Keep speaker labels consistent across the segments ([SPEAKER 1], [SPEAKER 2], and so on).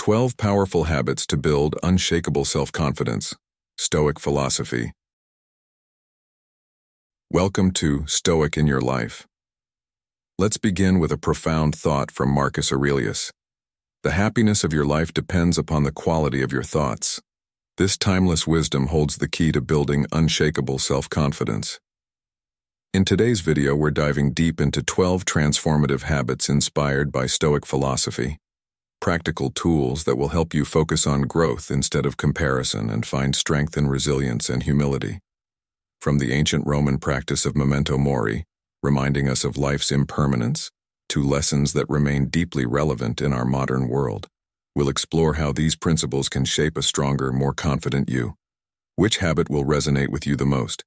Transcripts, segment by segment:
[SPEAKER 1] 12 Powerful Habits to Build Unshakable Self-Confidence, Stoic Philosophy. Welcome to Stoic in Your Life. Let's begin with a profound thought from Marcus Aurelius. The happiness of your life depends upon the quality of your thoughts. This timeless wisdom holds the key to building unshakable self-confidence. In today's video, we're diving deep into 12 transformative habits inspired by Stoic philosophy. Practical tools that will help you focus on growth instead of comparison and find strength in resilience and humility. From the ancient Roman practice of memento mori, reminding us of life's impermanence, to lessons that remain deeply relevant in our modern world, we'll explore how these principles can shape a stronger, more confident you. Which habit will resonate with you the most?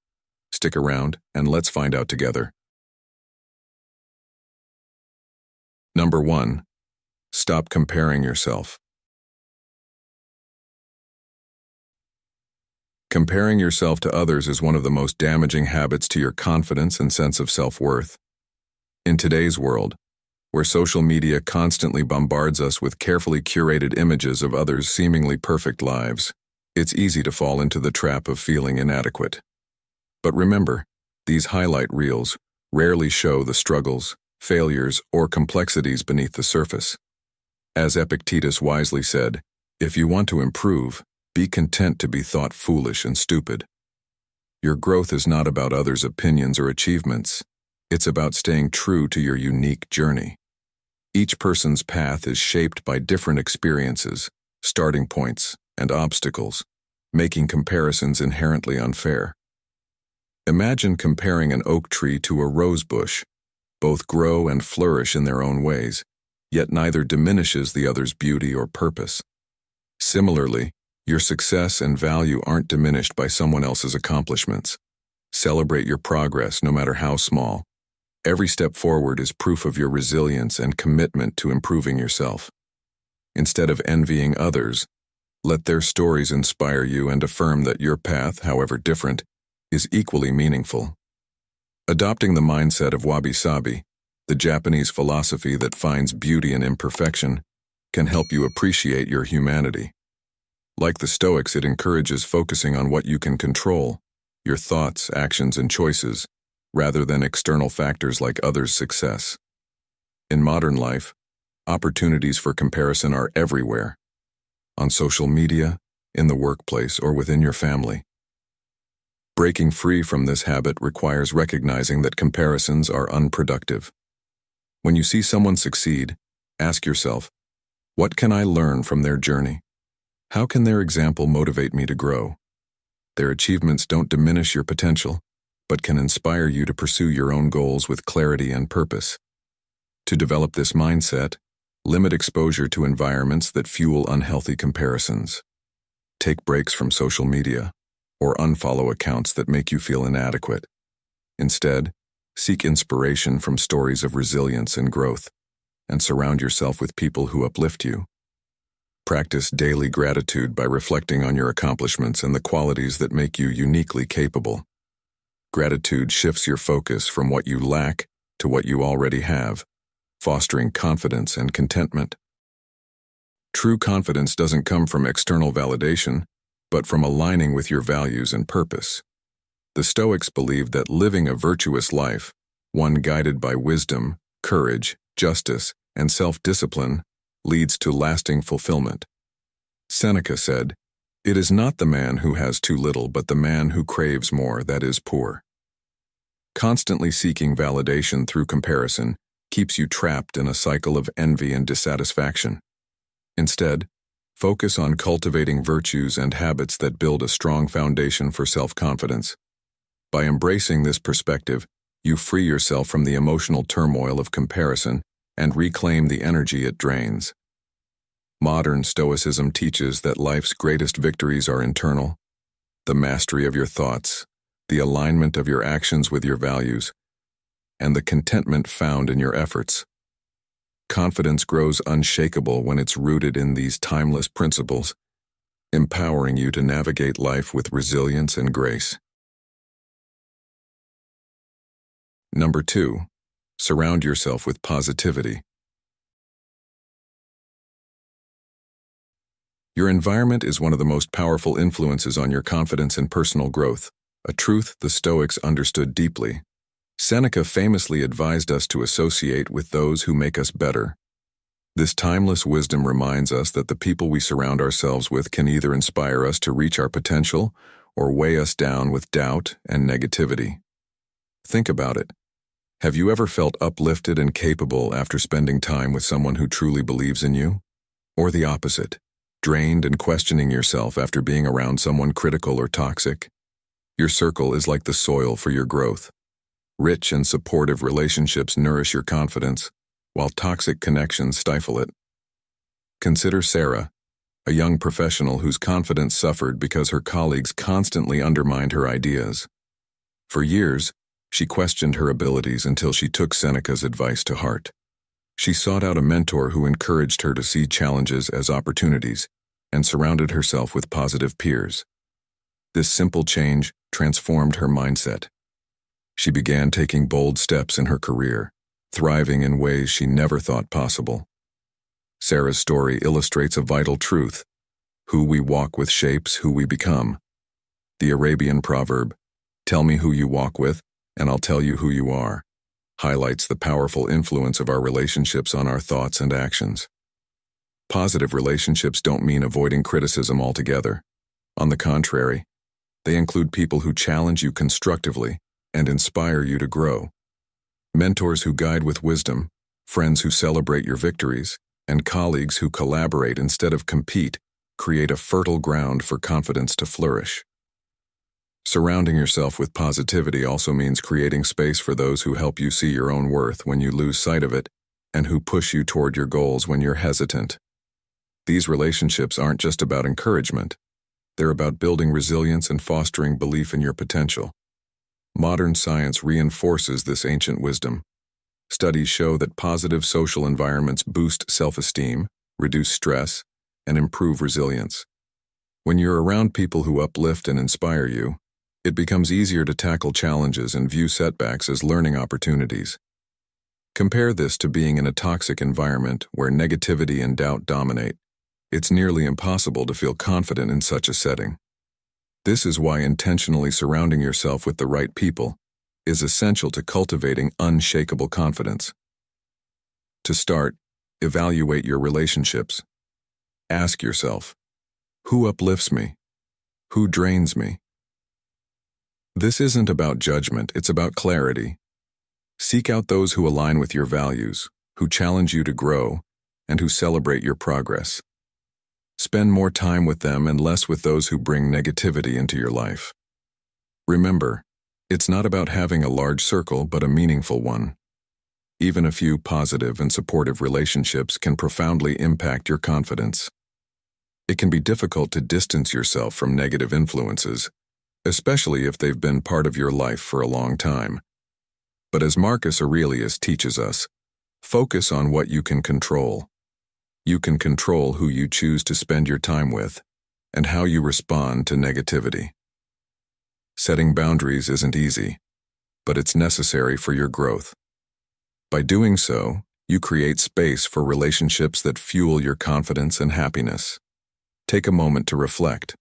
[SPEAKER 1] Stick around and let's find out together. Number 1. Stop comparing yourself. Comparing yourself to others is one of the most damaging habits to your confidence and sense of self-worth. In today's world, where social media constantly bombards us with carefully curated images of others' seemingly perfect lives, it's easy to fall into the trap of feeling inadequate. But remember, these highlight reels rarely show the struggles, failures, or complexities beneath the surface. As Epictetus wisely said, if you want to improve, be content to be thought foolish and stupid. Your growth is not about others' opinions or achievements. It's about staying true to your unique journey. Each person's path is shaped by different experiences, starting points, and obstacles, making comparisons inherently unfair. Imagine comparing an oak tree to a rose bush. Both grow and flourish in their own ways, yet neither diminishes the other's beauty or purpose. Similarly, your success and value aren't diminished by someone else's accomplishments. Celebrate your progress, no matter how small. Every step forward is proof of your resilience and commitment to improving yourself. Instead of envying others, let their stories inspire you and affirm that your path, however different, is equally meaningful. Adopting the mindset of wabi-sabi, the Japanese philosophy that finds beauty in imperfection, can help you appreciate your humanity. Like the Stoics, it encourages focusing on what you can control, your thoughts, actions, and choices, rather than external factors like others' success. In modern life, opportunities for comparison are everywhere, on social media, in the workplace, or within your family. Breaking free from this habit requires recognizing that comparisons are unproductive. When you see someone succeed, ask yourself, what can I learn from their journey? How can their example motivate me to grow? Their achievements don't diminish your potential, but can inspire you to pursue your own goals with clarity and purpose. To develop this mindset, limit exposure to environments that fuel unhealthy comparisons. Take breaks from social media, or unfollow accounts that make you feel inadequate. Instead, seek inspiration from stories of resilience and growth, and surround yourself with people who uplift you. Practice daily gratitude by reflecting on your accomplishments and the qualities that make you uniquely capable. Gratitude shifts your focus from what you lack to what you already have, fostering confidence and contentment. True confidence doesn't come from external validation, but from aligning with your values and purpose. The Stoics believed that living a virtuous life, one guided by wisdom, courage, justice, and self-discipline, leads to lasting fulfillment. Seneca said, "It is not the man who has too little, but the man who craves more that is poor." Constantly seeking validation through comparison keeps you trapped in a cycle of envy and dissatisfaction. Instead, focus on cultivating virtues and habits that build a strong foundation for self-confidence. By embracing this perspective, you free yourself from the emotional turmoil of comparison and reclaim the energy it drains. Modern Stoicism teaches that life's greatest victories are internal: the mastery of your thoughts, the alignment of your actions with your values, and the contentment found in your efforts. Confidence grows unshakable when it's rooted in these timeless principles, empowering you to navigate life with resilience and grace. Number 2. Surround yourself with positivity. Your environment is one of the most powerful influences on your confidence and personal growth, a truth the Stoics understood deeply. Seneca famously advised us to associate with those who make us better. This timeless wisdom reminds us that the people we surround ourselves with can either inspire us to reach our potential or weigh us down with doubt and negativity. Think about it. Have you ever felt uplifted and capable after spending time with someone who truly believes in you? Or the opposite, drained and questioning yourself after being around someone critical or toxic? Your circle is like the soil for your growth. Rich and supportive relationships nourish your confidence, while toxic connections stifle it. Consider Sarah, a young professional whose confidence suffered because her colleagues constantly undermined her ideas. For years, she questioned her abilities until she took Seneca's advice to heart. She sought out a mentor who encouraged her to see challenges as opportunities and surrounded herself with positive peers. This simple change transformed her mindset. She began taking bold steps in her career, thriving in ways she never thought possible. Sarah's story illustrates a vital truth: who we walk with shapes who we become. The Arabian proverb, "Tell me who you walk with, and I'll tell you who you are," highlights the powerful influence of our relationships on our thoughts and actions. Positive relationships don't mean avoiding criticism altogether. On the contrary, they include people who challenge you constructively and inspire you to grow. Mentors who guide with wisdom, friends who celebrate your victories, and colleagues who collaborate instead of compete create a fertile ground for confidence to flourish. Surrounding yourself with positivity also means creating space for those who help you see your own worth when you lose sight of it, and who push you toward your goals when you're hesitant. These relationships aren't just about encouragement. They're about building resilience and fostering belief in your potential. Modern science reinforces this ancient wisdom. Studies show that positive social environments boost self-esteem, reduce stress, and improve resilience. When you're around people who uplift and inspire you, it becomes easier to tackle challenges and view setbacks as learning opportunities. Compare this to being in a toxic environment where negativity and doubt dominate. It's nearly impossible to feel confident in such a setting. This is why intentionally surrounding yourself with the right people is essential to cultivating unshakable confidence. To start, evaluate your relationships. Ask yourself, who uplifts me? Who drains me? This isn't about judgment, it's about clarity. Seek out those who align with your values, who challenge you to grow, and who celebrate your progress. Spend more time with them and less with those who bring negativity into your life. Remember, it's not about having a large circle, but a meaningful one. Even a few positive and supportive relationships can profoundly impact your confidence. It can be difficult to distance yourself from negative influences, especially if they've been part of your life for a long time. But as Marcus Aurelius teaches us, focus on what you can control. You can control who you choose to spend your time with and how you respond to negativity. Setting boundaries isn't easy, but it's necessary for your growth. By doing so, you create space for relationships that fuel your confidence and happiness. Take a moment to reflect.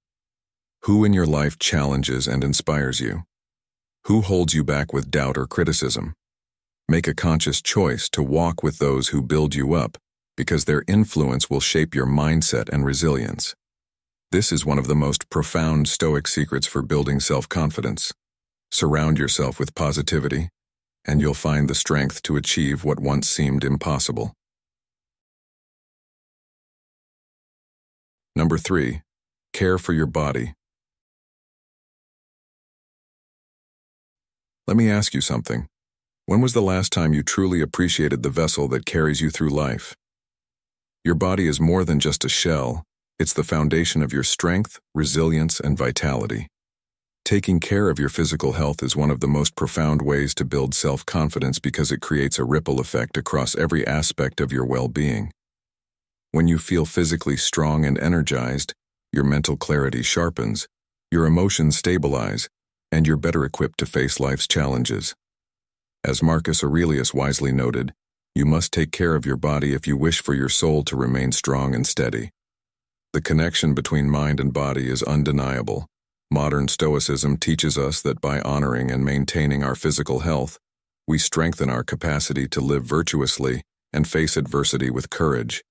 [SPEAKER 1] Who in your life challenges and inspires you? Who holds you back with doubt or criticism? Make a conscious choice to walk with those who build you up, because their influence will shape your mindset and resilience. This is one of the most profound Stoic secrets for building self-confidence. Surround yourself with positivity, and you'll find the strength to achieve what once seemed impossible. Number 3, care for your body. Let me ask you something. When was the last time you truly appreciated the vessel that carries you through life? Your body is more than just a shell. It's the foundation of your strength, resilience, and vitality. Taking care of your physical health is one of the most profound ways to build self-confidence because it creates a ripple effect across every aspect of your well-being. When you feel physically strong and energized, your mental clarity sharpens, your emotions stabilize, and you're better equipped to face life's challenges. As Marcus Aurelius wisely noted, you must take care of your body if you wish for your soul to remain strong and steady. The connection between mind and body is undeniable. Modern Stoicism teaches us that by honoring and maintaining our physical health, we strengthen our capacity to live virtuously and face adversity with courage.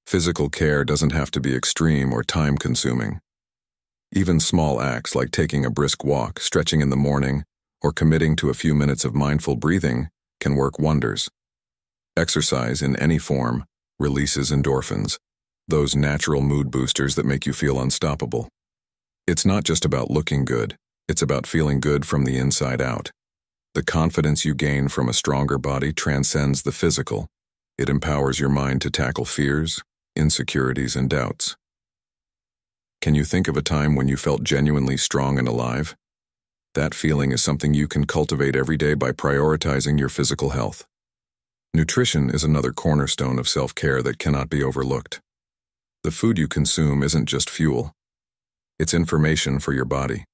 [SPEAKER 1] Physical care doesn't have to be extreme or time-consuming. Even small acts like taking a brisk walk, stretching in the morning, or committing to a few minutes of mindful breathing can work wonders. Exercise in any form releases endorphins, those natural mood boosters that make you feel unstoppable. It's not just about looking good, it's about feeling good from the inside out. The confidence you gain from a stronger body transcends the physical. It empowers your mind to tackle fears, insecurities, and doubts. Can you think of a time when you felt genuinely strong and alive? That feeling is something you can cultivate every day by prioritizing your physical health. Nutrition is another cornerstone of self-care that cannot be overlooked. The food you consume isn't just fuel. It's information for your body.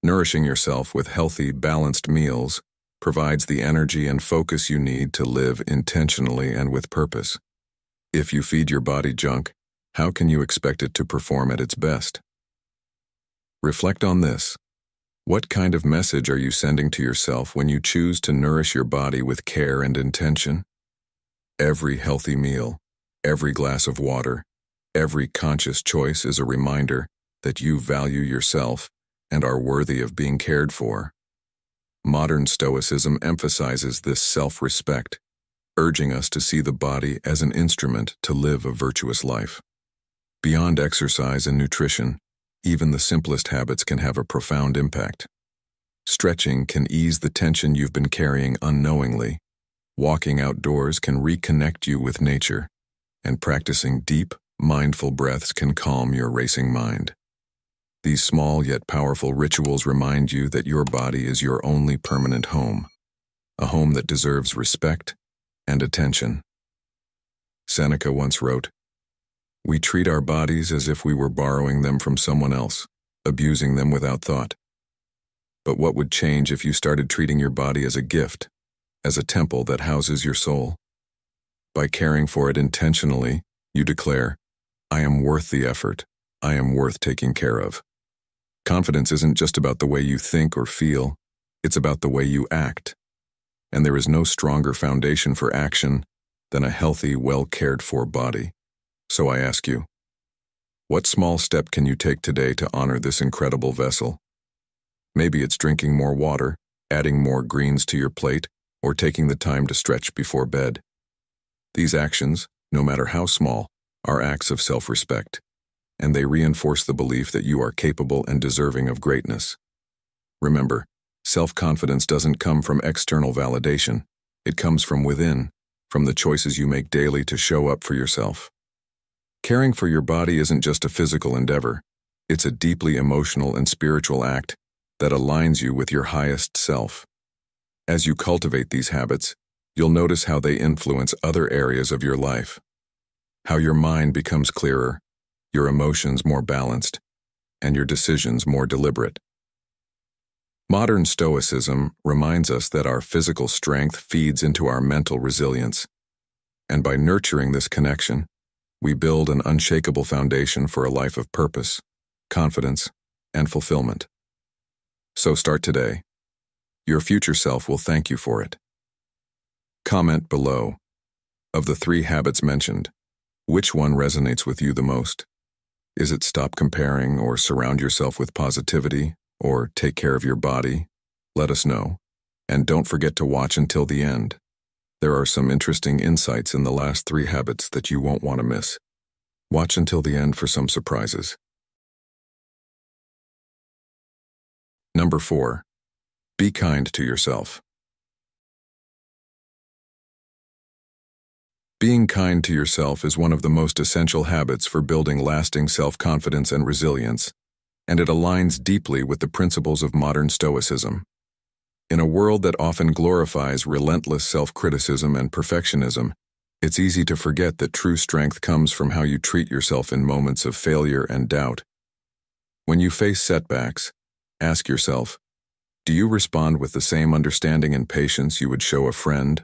[SPEAKER 1] Nourishing yourself with healthy, balanced meals provides the energy and focus you need to live intentionally and with purpose. If you feed your body junk, how can you expect it to perform at its best? Reflect on this. What kind of message are you sending to yourself when you choose to nourish your body with care and intention? Every healthy meal, every glass of water, every conscious choice is a reminder that you value yourself and are worthy of being cared for. Modern Stoicism emphasizes this self-respect, urging us to see the body as an instrument to live a virtuous life. Beyond exercise and nutrition, even the simplest habits can have a profound impact. Stretching can ease the tension you've been carrying unknowingly. Walking outdoors can reconnect you with nature, and practicing deep, mindful breaths can calm your racing mind. These small yet powerful rituals remind you that your body is your only permanent home, a home that deserves respect and attention. Seneca once wrote, "We treat our bodies as if we were borrowing them from someone else, abusing them without thought. But what would change if you started treating your body as a gift, as a temple that houses your soul? By caring for it intentionally, you declare, 'I am worth the effort. I am worth taking care of.'" Confidence isn't just about the way you think or feel, it's about the way you act. And there is no stronger foundation for action than a healthy, well-cared-for body. So I ask you, what small step can you take today to honor this incredible vessel? Maybe it's drinking more water, adding more greens to your plate, or taking the time to stretch before bed. These actions, no matter how small, are acts of self-respect, and they reinforce the belief that you are capable and deserving of greatness. Remember, self-confidence doesn't come from external validation. It comes from within, from the choices you make daily to show up for yourself. Caring for your body isn't just a physical endeavor. It's a deeply emotional and spiritual act that aligns you with your highest self. As you cultivate these habits, you'll notice how they influence other areas of your life. How your mind becomes clearer, your emotions more balanced, and your decisions more deliberate. Modern Stoicism reminds us that our physical strength feeds into our mental resilience, and by nurturing this connection, we build an unshakable foundation for a life of purpose, confidence, and fulfillment. So start today. Your future self will thank you for it. Comment below. Of the 3 habits mentioned, which one resonates with you the most? Is it stop comparing, or surround yourself with positivity, or take care of your body? Let us know. And don't forget to watch until the end. There are some interesting insights in the last 3 habits that you won't want to miss. Watch until the end for some surprises. Number 4. Be kind to yourself. Being kind to yourself is one of the most essential habits for building lasting self-confidence and resilience, and it aligns deeply with the principles of modern Stoicism. In a world that often glorifies relentless self-criticism and perfectionism, it's easy to forget that true strength comes from how you treat yourself in moments of failure and doubt. When you face setbacks, ask yourself, do you respond with the same understanding and patience you would show a friend,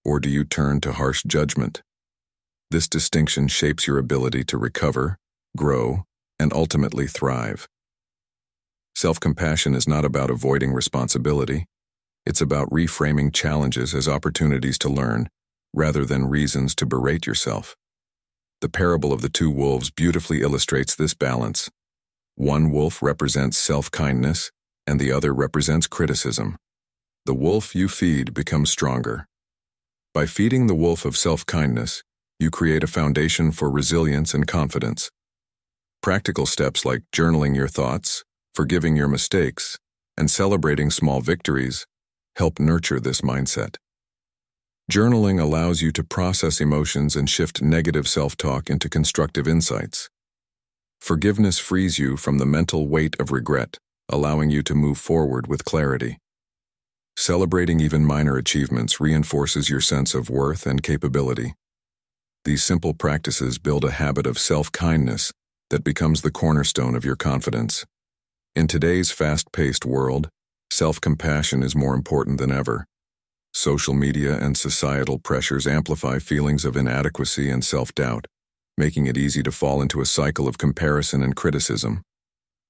[SPEAKER 1] or do you turn to harsh judgment? This distinction shapes your ability to recover, grow, and ultimately thrive. Self-compassion is not about avoiding responsibility. It's about reframing challenges as opportunities to learn, rather than reasons to berate yourself. The parable of the two wolves beautifully illustrates this balance. One wolf represents self-kindness, and the other represents criticism. The wolf you feed becomes stronger. By feeding the wolf of self-kindness, you create a foundation for resilience and confidence. Practical steps like journaling your thoughts, forgiving your mistakes, and celebrating small victories help nurture this mindset. Journaling allows you to process emotions and shift negative self-talk into constructive insights. Forgiveness frees you from the mental weight of regret, allowing you to move forward with clarity. Celebrating even minor achievements reinforces your sense of worth and capability. These simple practices build a habit of self-kindness that becomes the cornerstone of your confidence. In today's fast-paced world, self-compassion is more important than ever. Social media and societal pressures amplify feelings of inadequacy and self-doubt, making it easy to fall into a cycle of comparison and criticism.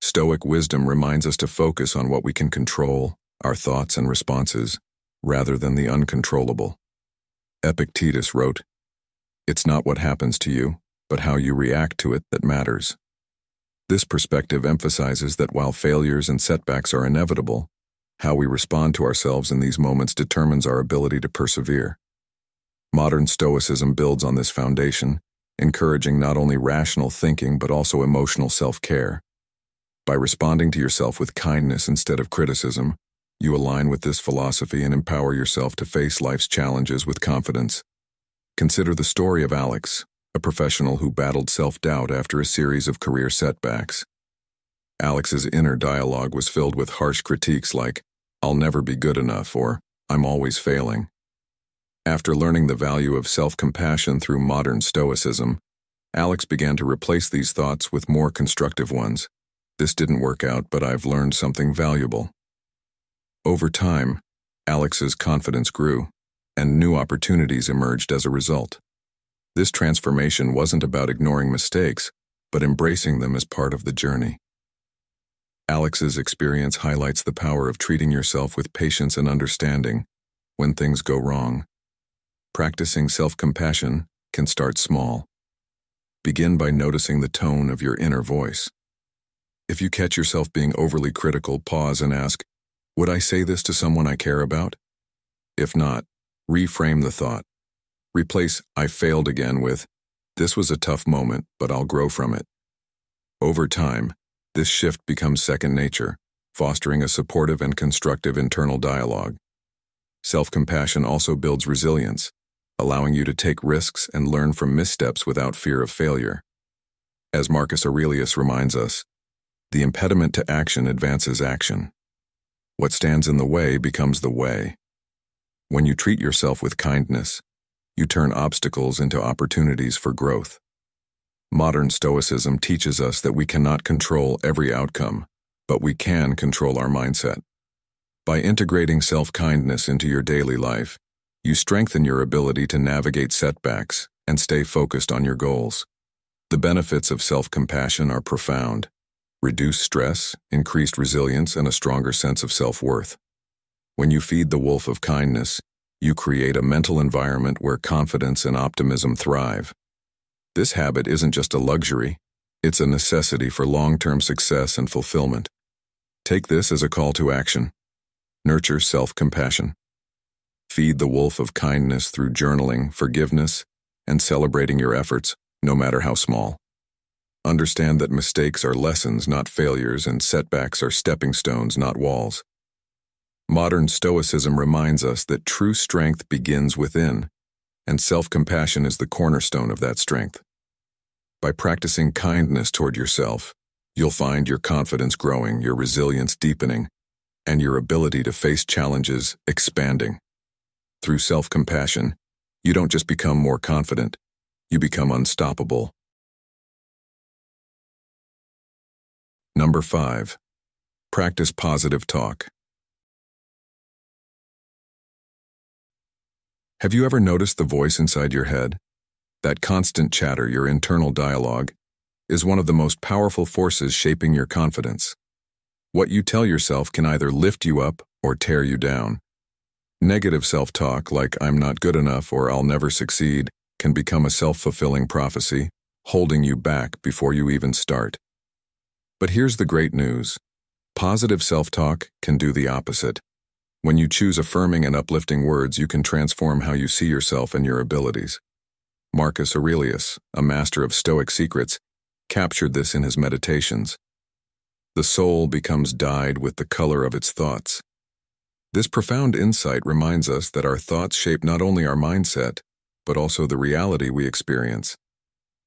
[SPEAKER 1] Stoic wisdom reminds us to focus on what we can control, our thoughts and responses, rather than the uncontrollable. Epictetus wrote, "It's not what happens to you, but how you react to it that matters." This perspective emphasizes that while failures and setbacks are inevitable, how we respond to ourselves in these moments determines our ability to persevere. Modern Stoicism builds on this foundation, encouraging not only rational thinking but also emotional self-care. By responding to yourself with kindness instead of criticism, you align with this philosophy and empower yourself to face life's challenges with confidence. Consider the story of Alex, a professional who battled self-doubt after a series of career setbacks. Alex's inner dialogue was filled with harsh critiques like, "I'll never be good enough," or "I'm always failing." After learning the value of self-compassion through modern Stoicism, Alex began to replace these thoughts with more constructive ones. "This didn't work out, but I've learned something valuable." Over time, Alex's confidence grew, and new opportunities emerged as a result. This transformation wasn't about ignoring mistakes, but embracing them as part of the journey. Alex's experience highlights the power of treating yourself with patience and understanding when things go wrong. Practicing self-compassion can start small. Begin by noticing the tone of your inner voice. If you catch yourself being overly critical, pause and ask, "Would I say this to someone I care about?" If not, reframe the thought. Replace "I failed again" with, "This was a tough moment, but I'll grow from it." Over time, this shift becomes second nature, fostering a supportive and constructive internal dialogue. Self-compassion also builds resilience, allowing you to take risks and learn from missteps without fear of failure. As Marcus Aurelius reminds us, the impediment to action advances action. What stands in the way becomes the way. When you treat yourself with kindness, you turn obstacles into opportunities for growth. Modern Stoicism teaches us that we cannot control every outcome, but we can control our mindset. By integrating self-kindness into your daily life, you strengthen your ability to navigate setbacks and stay focused on your goals. The benefits of self-compassion are profound: reduced stress, increased resilience, and a stronger sense of self-worth. When you feed the wolf of kindness, you create a mental environment where confidence and optimism thrive. This habit isn't just a luxury, it's a necessity for long-term success and fulfillment. Take this as a call to action. Nurture self-compassion. Feed the wolf of kindness through journaling, forgiveness, and celebrating your efforts, no matter how small. Understand that mistakes are lessons, not failures, and setbacks are stepping stones, not walls. Modern Stoicism reminds us that true strength begins within, and self-compassion is the cornerstone of that strength. By practicing kindness toward yourself, you'll find your confidence growing, your resilience deepening, and your ability to face challenges expanding. Through self-compassion, you don't just become more confident, you become unstoppable. Number 5. Practice positive talk. Have you ever noticed the voice inside your head? That constant chatter, your internal dialogue? is one of the most powerful forces shaping your confidence. What you tell yourself can either lift you up or tear you down. Negative self-talk, like "I'm not good enough" or "I'll never succeed," can become a self-fulfilling prophecy, holding you back before you even start. But here's the great news. Positive self-talk can do the opposite. When you choose affirming and uplifting words, you can transform how you see yourself and your abilities. Marcus Aurelius, a master of Stoic secrets, captured this in his meditations. The soul becomes dyed with the color of its thoughts. This profound insight reminds us that our thoughts shape not only our mindset, but also the reality we experience.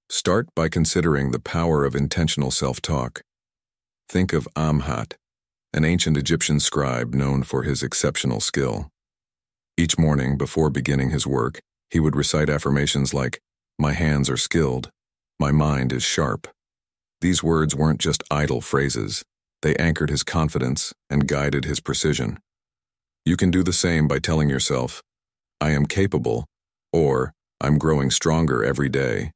[SPEAKER 1] Start by considering the power of intentional self-talk. Think of Amhat, an ancient Egyptian scribe known for his exceptional skill. Each morning, before beginning his work, he would recite affirmations like, "My hands are skilled, my mind is sharp." These words weren't just idle phrases. They anchored his confidence and guided his precision. You can do the same by telling yourself, "I am capable," or "I'm growing stronger every day."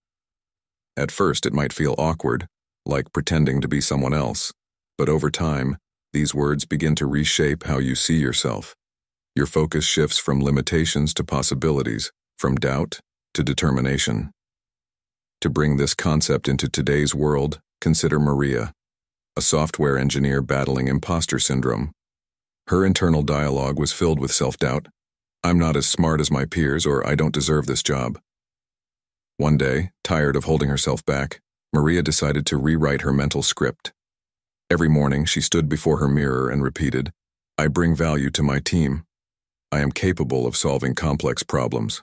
[SPEAKER 1] At first, it might feel awkward, like pretending to be someone else, but over time, these words begin to reshape how you see yourself. Your focus shifts from limitations to possibilities, from doubt to determination. To bring this concept into today's world, consider Maria, a software engineer battling imposter syndrome. Her internal dialogue was filled with self-doubt. "I'm not as smart as my peers," or "I don't deserve this job." One day, tired of holding herself back, Maria decided to rewrite her mental script. Every morning, she stood before her mirror and repeated, "I bring value to my team. I am capable of solving complex problems."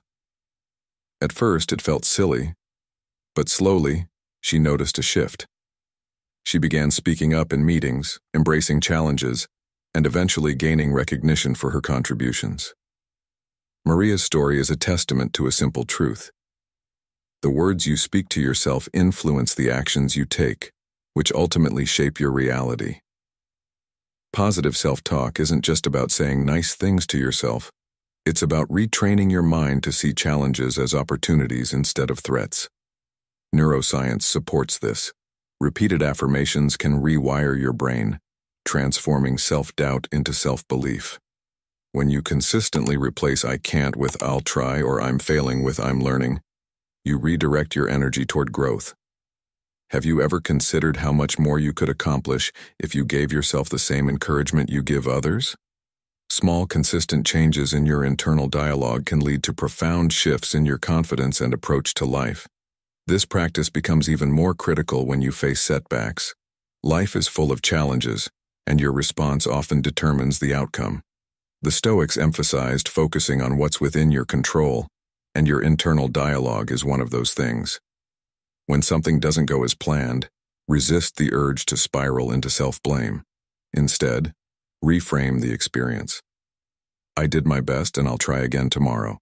[SPEAKER 1] At first, it felt silly, but slowly, she noticed a shift. She began speaking up in meetings, embracing challenges, and eventually gaining recognition for her contributions. Maria's story is a testament to a simple truth. The words you speak to yourself influence the actions you take, which ultimately shape your reality. Positive self-talk isn't just about saying nice things to yourself. It's about retraining your mind to see challenges as opportunities instead of threats. Neuroscience supports this. Repeated affirmations can rewire your brain, transforming self-doubt into self-belief. When you consistently replace "I can't" with "I'll try" or "I'm failing" with "I'm learning, you redirect your energy toward growth. Have you ever considered how much more you could accomplish if you gave yourself the same encouragement you give others? Small, consistent changes in your internal dialogue can lead to profound shifts in your confidence and approach to life. This practice becomes even more critical when you face setbacks. Life is full of challenges, and your response often determines the outcome. The Stoics emphasized focusing on what's within your control, and your internal dialogue is one of those things. When something doesn't go as planned, resist the urge to spiral into self-blame. Instead, reframe the experience. "I did my best and I'll try again tomorrow."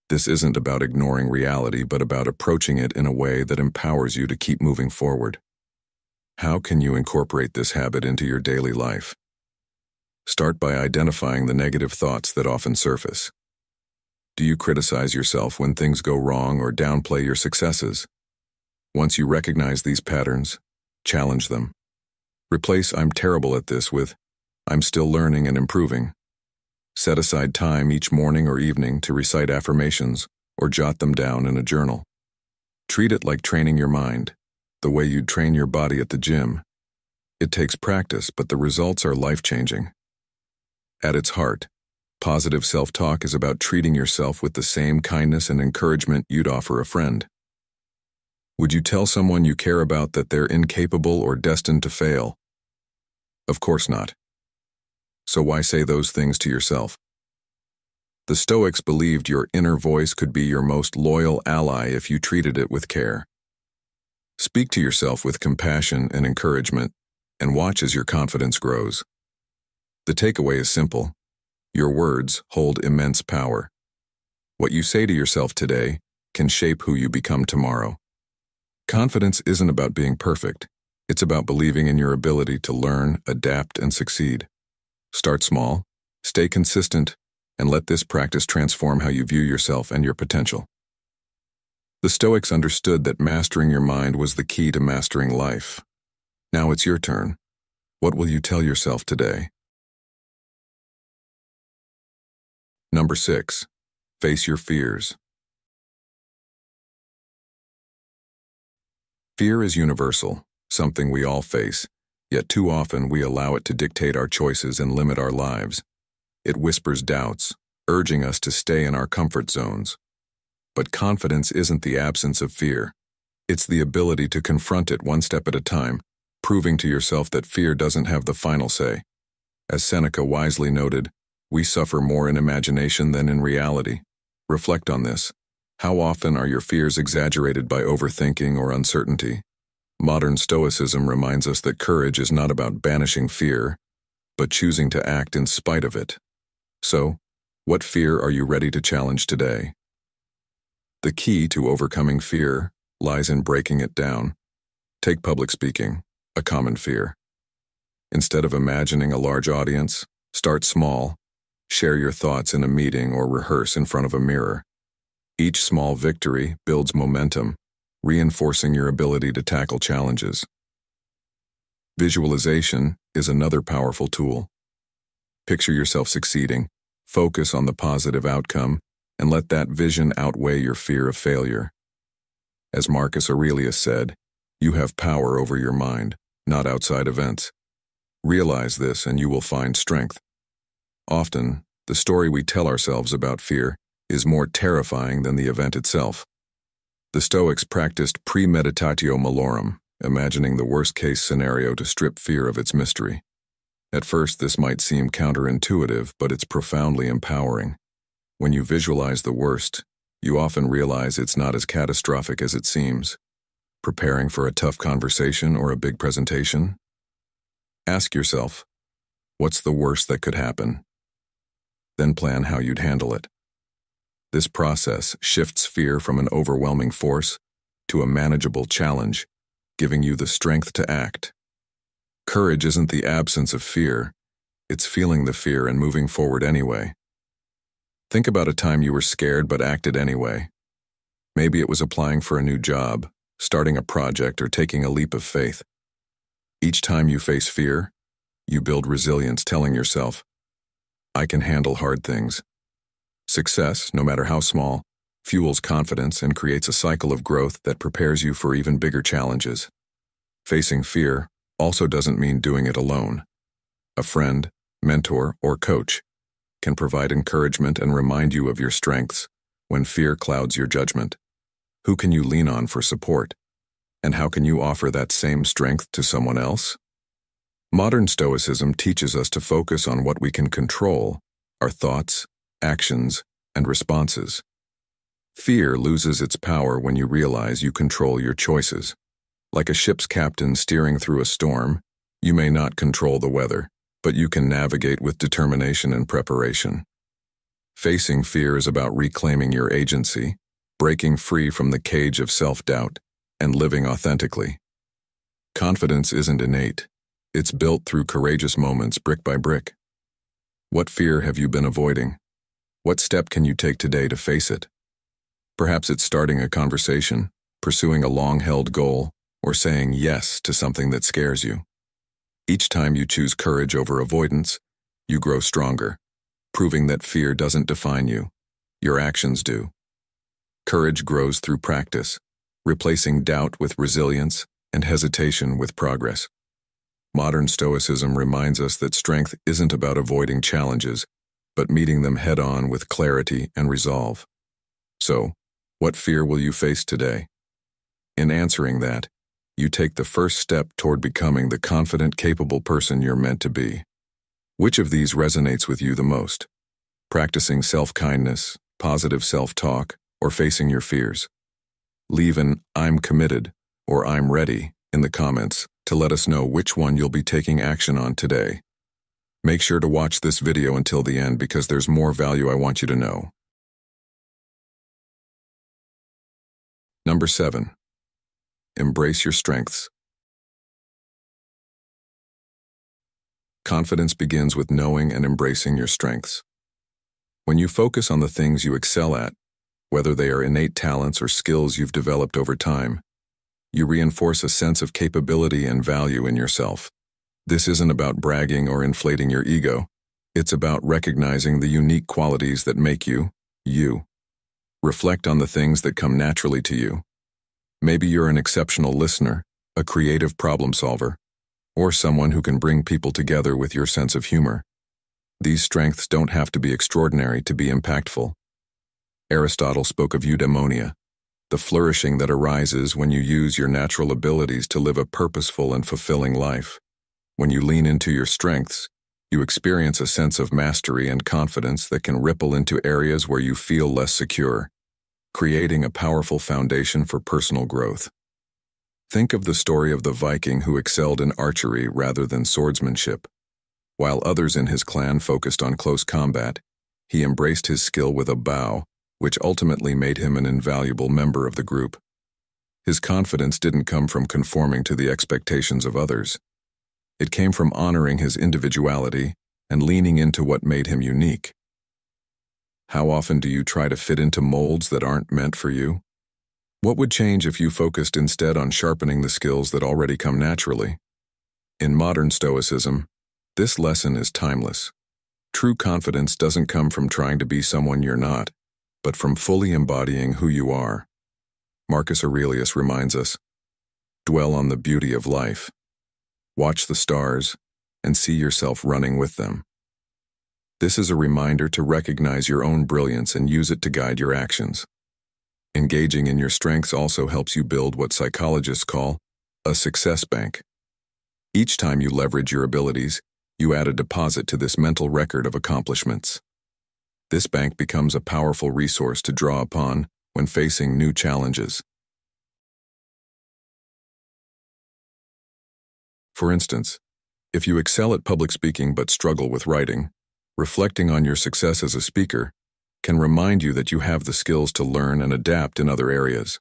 [SPEAKER 1] This isn't about ignoring reality, but about approaching it in a way that empowers you to keep moving forward. How can you incorporate this habit into your daily life? Start by identifying the negative thoughts that often surface. Do you criticize yourself when things go wrong or downplay your successes? Once you recognize these patterns, challenge them. Replace "I'm terrible at this" with "I'm still learning and improving." Set aside time each morning or evening to recite affirmations or jot them down in a journal. Treat it like training your mind, the way you'd train your body at the gym. It takes practice, but the results are life-changing. At its heart, positive self-talk is about treating yourself with the same kindness and encouragement you'd offer a friend. Would you tell someone you care about that they're incapable or destined to fail? Of course not. So why say those things to yourself? The Stoics believed your inner voice could be your most loyal ally if you treated it with care. Speak to yourself with compassion and encouragement, and watch as your confidence grows. The takeaway is simple. Your words hold immense power. What you say to yourself today can shape who you become tomorrow. Confidence isn't about being perfect. It's about believing in your ability to learn, adapt, and succeed. Start small, stay consistent, and let this practice transform how you view yourself and your potential. The Stoics understood that mastering your mind was the key to mastering life. Now it's your turn. What will you tell yourself today? Number 6. Face your fears. Fear is universal, something we all face, yet too often we allow it to dictate our choices and limit our lives. It whispers doubts, urging us to stay in our comfort zones. But confidence isn't the absence of fear. It's the ability to confront it one step at a time, proving to yourself that fear doesn't have the final say. As Seneca wisely noted, we suffer more in imagination than in reality. Reflect on this. How often are your fears exaggerated by overthinking or uncertainty? Modern Stoicism reminds us that courage is not about banishing fear, but choosing to act in spite of it. So, what fear are you ready to challenge today? The key to overcoming fear lies in breaking it down. Take public speaking, a common fear. Instead of imagining a large audience, start small. Share your thoughts in a meeting or rehearse in front of a mirror. Each small victory builds momentum, reinforcing your ability to tackle challenges. Visualization is another powerful tool. Picture yourself succeeding, focus on the positive outcome, and let that vision outweigh your fear of failure. As Marcus Aurelius said, you have power over your mind, not outside events. Realize this and you will find strength. Often, the story we tell ourselves about fear is more terrifying than the event itself. The Stoics practiced premeditatio malorum, imagining the worst-case scenario to strip fear of its mystery. At first, this might seem counterintuitive, but it's profoundly empowering. When you visualize the worst, you often realize it's not as catastrophic as it seems. Preparing for a tough conversation or a big presentation? Ask yourself, what's the worst that could happen? Then plan how you'd handle it. This process shifts fear from an overwhelming force to a manageable challenge, giving you the strength to act. Courage isn't the absence of fear, it's feeling the fear and moving forward anyway. Think about a time you were scared but acted anyway. Maybe it was applying for a new job, starting a project, or taking a leap of faith. Each time you face fear, you build resilience, telling yourself, I can handle hard things. Success, no matter how small, fuels confidence and creates a cycle of growth that prepares you for even bigger challenges. Facing fear also doesn't mean doing it alone. A friend, mentor, or coach can provide encouragement and remind you of your strengths when fear clouds your judgment. Who can you lean on for support? And how can you offer that same strength to someone else? Modern Stoicism teaches us to focus on what we can control, our thoughts, actions, and responses. Fear loses its power when you realize you control your choices. Like a ship's captain steering through a storm, you may not control the weather, but you can navigate with determination and preparation. Facing fear is about reclaiming your agency, breaking free from the cage of self-doubt, and living authentically. Confidence isn't innate. It's built through courageous moments, brick by brick. What fear have you been avoiding? What step can you take today to face it? Perhaps it's starting a conversation, pursuing a long-held goal, or saying yes to something that scares you. Each time you choose courage over avoidance, you grow stronger, proving that fear doesn't define you. Your actions do. Courage grows through practice, replacing doubt with resilience and hesitation with progress. Modern Stoicism reminds us that strength isn't about avoiding challenges, but meeting them head-on with clarity and resolve. So, what fear will you face today? In answering that, you take the first step toward becoming the confident, capable person you're meant to be. Which of these resonates with you the most? Practicing self-kindness, positive self-talk, or facing your fears? Leave an "I'm committed" or "I'm ready" in the comments to let us know which one you'll be taking action on today. Make sure to watch this video until the end because there's more value I want you to know. Number 7. Embrace your strengths. Confidence begins with knowing and embracing your strengths. When you focus on the things you excel at, Whether they are innate talents or skills you've developed over time, you reinforce a sense of capability and value in yourself. This isn't about bragging or inflating your ego. It's about recognizing the unique qualities that make you, you. Reflect on the things that come naturally to you. Maybe you're an exceptional listener, a creative problem solver, or someone who can bring people together with your sense of humor. These strengths don't have to be extraordinary to be impactful. Aristotle spoke of eudaimonia, the flourishing that arises when you use your natural abilities to live a purposeful and fulfilling life. When you lean into your strengths, you experience a sense of mastery and confidence that can ripple into areas where you feel less secure, creating a powerful foundation for personal growth. Think of the story of the Viking who excelled in archery rather than swordsmanship. While others in his clan focused on close combat, he embraced his skill with a bow, which ultimately made him an invaluable member of the group. His confidence didn't come from conforming to the expectations of others. It came from honoring his individuality and leaning into what made him unique. How often do you try to fit into molds that aren't meant for you? What would change if you focused instead on sharpening the skills that already come naturally? In modern Stoicism, this lesson is timeless. True confidence doesn't come from trying to be someone you're not, but from fully embodying who you are. Marcus Aurelius reminds us, dwell on the beauty of life. Watch the stars and see yourself running with them. This is a reminder to recognize your own brilliance and use it to guide your actions. Engaging in your strengths also helps you build what psychologists call a success bank. Each time you leverage your abilities, you add a deposit to this mental record of accomplishments. This bank becomes a powerful resource to draw upon when facing new challenges. For instance, if you excel at public speaking but struggle with writing, reflecting on your success as a speaker can remind you that you have the skills to learn and adapt in other areas.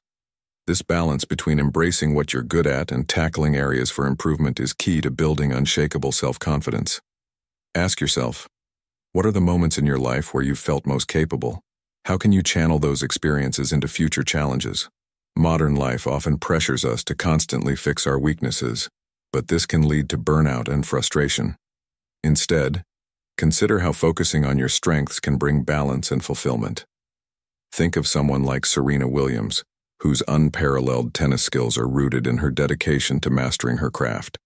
[SPEAKER 1] This balance between embracing what you're good at and tackling areas for improvement is key to building unshakable self-confidence. Ask yourself, what are the moments in your life where you've felt most capable? How can you channel those experiences into future challenges? Modern life often pressures us to constantly fix our weaknesses, but this can lead to burnout and frustration. Instead, consider how focusing on your strengths can bring balance and fulfillment. Think of someone like Serena Williams, whose unparalleled tennis skills are rooted in her dedication to mastering her craft.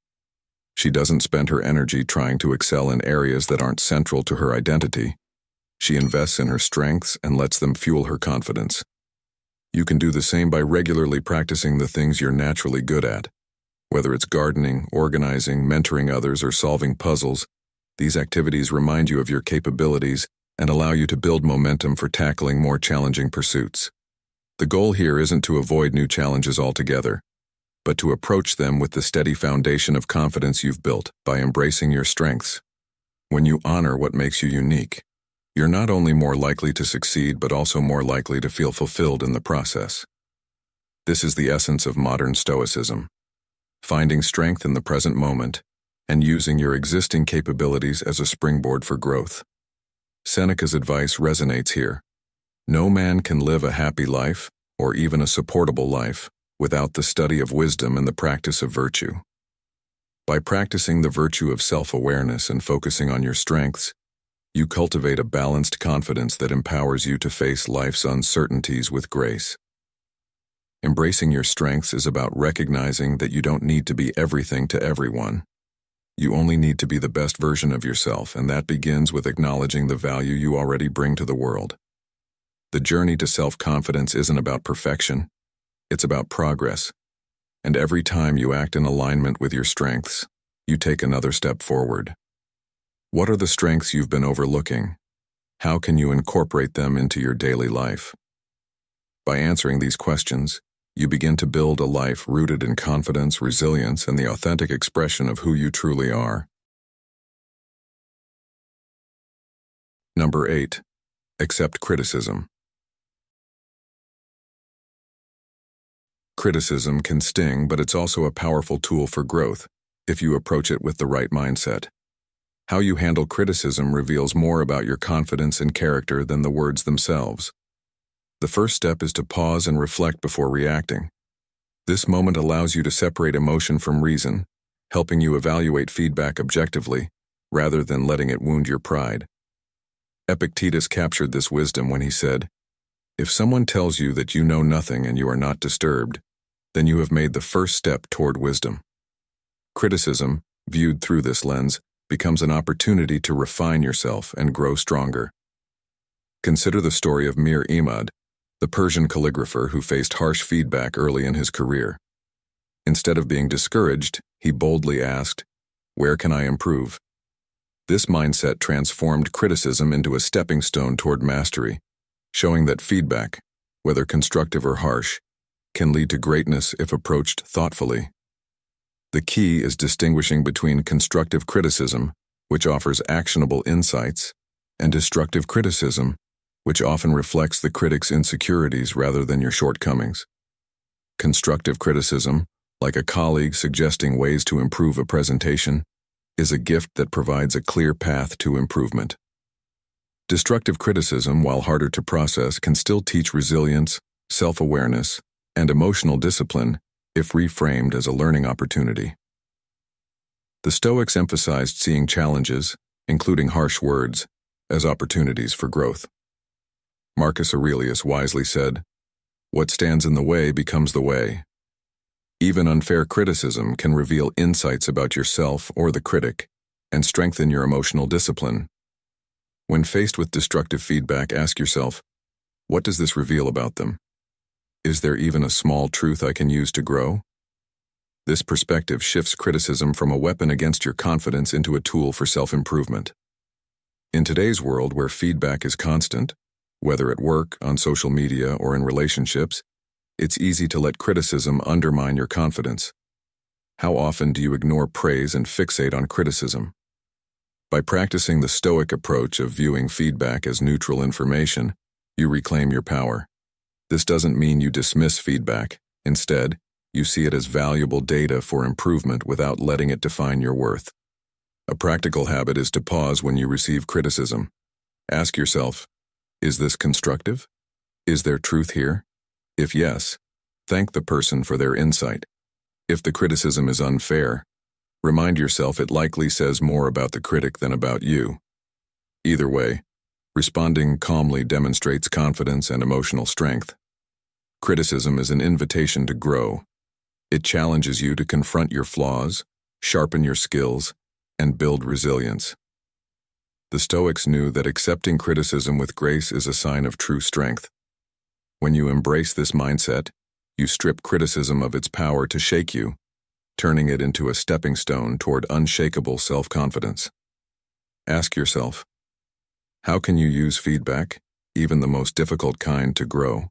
[SPEAKER 1] She doesn't spend her energy trying to excel in areas that aren't central to her identity. She invests in her strengths and lets them fuel her confidence. You can do the same by regularly practicing the things you're naturally good at. Whether it's gardening, organizing, mentoring others, or solving puzzles, these activities remind you of your capabilities and allow you to build momentum for tackling more challenging pursuits. The goal here isn't to avoid new challenges altogether, but to approach them with the steady foundation of confidence you've built by embracing your strengths. When you honor what makes you unique, you're not only more likely to succeed but also more likely to feel fulfilled in the process. This is the essence of modern Stoicism, finding strength in the present moment and using your existing capabilities as a springboard for growth. Seneca's advice resonates here. No man can live a happy life, or even a supportable life, without the study of wisdom and the practice of virtue. By practicing the virtue of self-awareness and focusing on your strengths, you cultivate a balanced confidence that empowers you to face life's uncertainties with grace. Embracing your strengths is about recognizing that you don't need to be everything to everyone. You only need to be the best version of yourself, and that begins with acknowledging the value you already bring to the world. The journey to self-confidence isn't about perfection, it's about progress. And every time you act in alignment with your strengths, you take another step forward. What are the strengths you've been overlooking? How can you incorporate them into your daily life? By answering these questions, you begin to build a life rooted in confidence, resilience, and the authentic expression of who you truly are. Number 8. Accept criticism. Criticism can sting, but it's also a powerful tool for growth if you approach it with the right mindset. How you handle criticism reveals more about your confidence and character than the words themselves. The first step is to pause and reflect before reacting. This moment allows you to separate emotion from reason, helping you evaluate feedback objectively, rather than letting it wound your pride. Epictetus captured this wisdom when he said, "If someone tells you that you know nothing and you are not disturbed, then you have made the first step toward wisdom." Criticism, viewed through this lens, becomes an opportunity to refine yourself and grow stronger. Consider the story of Mir Imad, the Persian calligrapher who faced harsh feedback early in his career. Instead of being discouraged, he boldly asked, "Where can I improve?" This mindset transformed criticism into a stepping stone toward mastery, showing that feedback, whether constructive or harsh, can lead to greatness if approached thoughtfully. The key is distinguishing between constructive criticism, which offers actionable insights, and destructive criticism, which often reflects the critic's insecurities rather than your shortcomings. Constructive criticism, like a colleague suggesting ways to improve a presentation, is a gift that provides a clear path to improvement. Destructive criticism, while harder to process, can still teach resilience, self-awareness, and emotional discipline if reframed as a learning opportunity. The Stoics emphasized seeing challenges, including harsh words, as opportunities for growth. Marcus Aurelius wisely said, "What stands in the way becomes the way." Even unfair criticism can reveal insights about yourself or the critic and strengthen your emotional discipline. When faced with destructive feedback, ask yourself, what does this reveal about them? Is there even a small truth I can use to grow? This perspective shifts criticism from a weapon against your confidence into a tool for self-improvement. In today's world where feedback is constant, whether at work, on social media, or in relationships, it's easy to let criticism undermine your confidence. How often do you ignore praise and fixate on criticism? By practicing the Stoic approach of viewing feedback as neutral information, you reclaim your power. This doesn't mean you dismiss feedback. Instead, you see it as valuable data for improvement without letting it define your worth. A practical habit is to pause when you receive criticism. Ask yourself, is this constructive? Is there truth here? If yes, thank the person for their insight. If the criticism is unfair, remind yourself it likely says more about the critic than about you. Either way, responding calmly demonstrates confidence and emotional strength. Criticism is an invitation to grow. It challenges you to confront your flaws, sharpen your skills, and build resilience. The Stoics knew that accepting criticism with grace is a sign of true strength. When you embrace this mindset, you strip criticism of its power to shake you, turning it into a stepping stone toward unshakable self-confidence. Ask yourself, how can you use feedback, even the most difficult kind, to grow?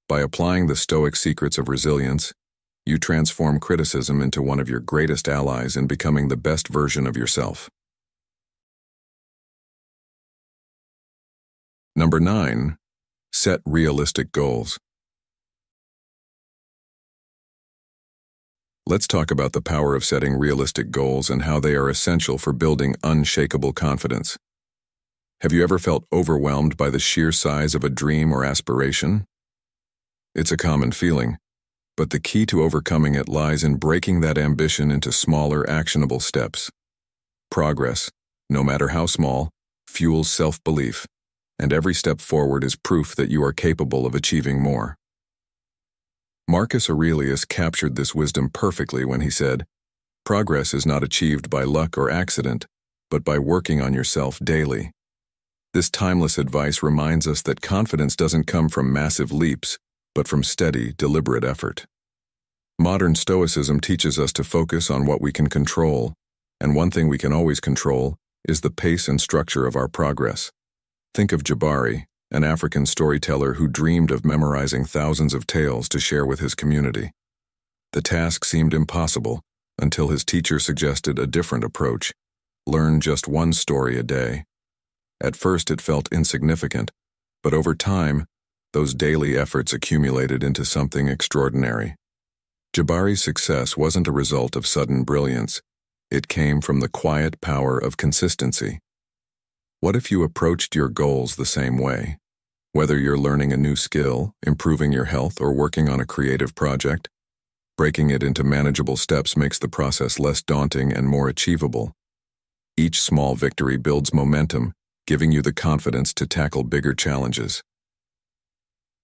[SPEAKER 1] By applying the Stoic secrets of resilience, you transform criticism into one of your greatest allies in becoming the best version of yourself. Number 9. Set realistic goals. Let's talk about the power of setting realistic goals and how they are essential for building unshakable confidence. Have you ever felt overwhelmed by the sheer size of a dream or aspiration? It's a common feeling, but the key to overcoming it lies in breaking that ambition into smaller, actionable steps. Progress, no matter how small, fuels self-belief, and every step forward is proof that you are capable of achieving more. Marcus Aurelius captured this wisdom perfectly when he said, "Progress is not achieved by luck or accident, but by working on yourself daily." This timeless advice reminds us that confidence doesn't come from massive leaps, but from steady, deliberate effort. Modern Stoicism teaches us to focus on what we can control, and one thing we can always control is the pace and structure of our progress. Think of Jabari, an African storyteller who dreamed of memorizing thousands of tales to share with his community. The task seemed impossible until his teacher suggested a different approach: learn just one story a day. At first it felt insignificant, but over time, those daily efforts accumulated into something extraordinary. Jabari's success wasn't a result of sudden brilliance. It came from the quiet power of consistency. What if you approached your goals the same way? Whether you're learning a new skill, improving your health, or working on a creative project, breaking it into manageable steps makes the process less daunting and more achievable. Each small victory builds momentum, giving you the confidence to tackle bigger challenges.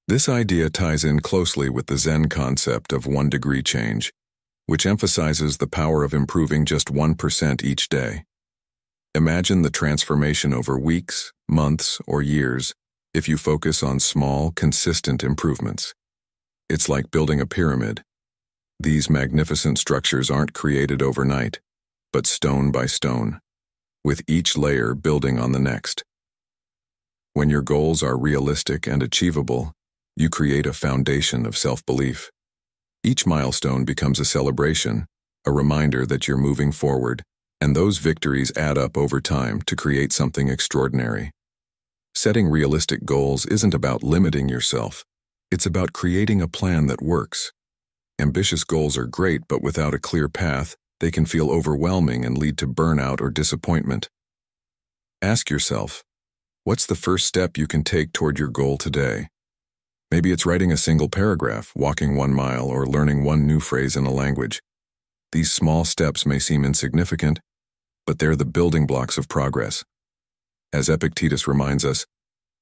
[SPEAKER 1] This idea ties in closely with the Zen concept of 1-degree change, which emphasizes the power of improving just 1% each day. Imagine the transformation over weeks, months, or years if you focus on small, consistent improvements. It's like building a pyramid. These magnificent structures aren't created overnight, but stone by stone, with each layer building on the next. When your goals are realistic and achievable, you create a foundation of self-belief. Each milestone becomes a celebration, a reminder that you're moving forward, and those victories add up over time to create something extraordinary. Setting realistic goals isn't about limiting yourself. It's about creating a plan that works. Ambitious goals are great, but without a clear path, they can feel overwhelming and lead to burnout or disappointment. Ask yourself, what's the first step you can take toward your goal today? Maybe it's writing a single paragraph, walking 1 mile, or learning one new phrase in a language. These small steps may seem insignificant, but they're the building blocks of progress. As Epictetus reminds us,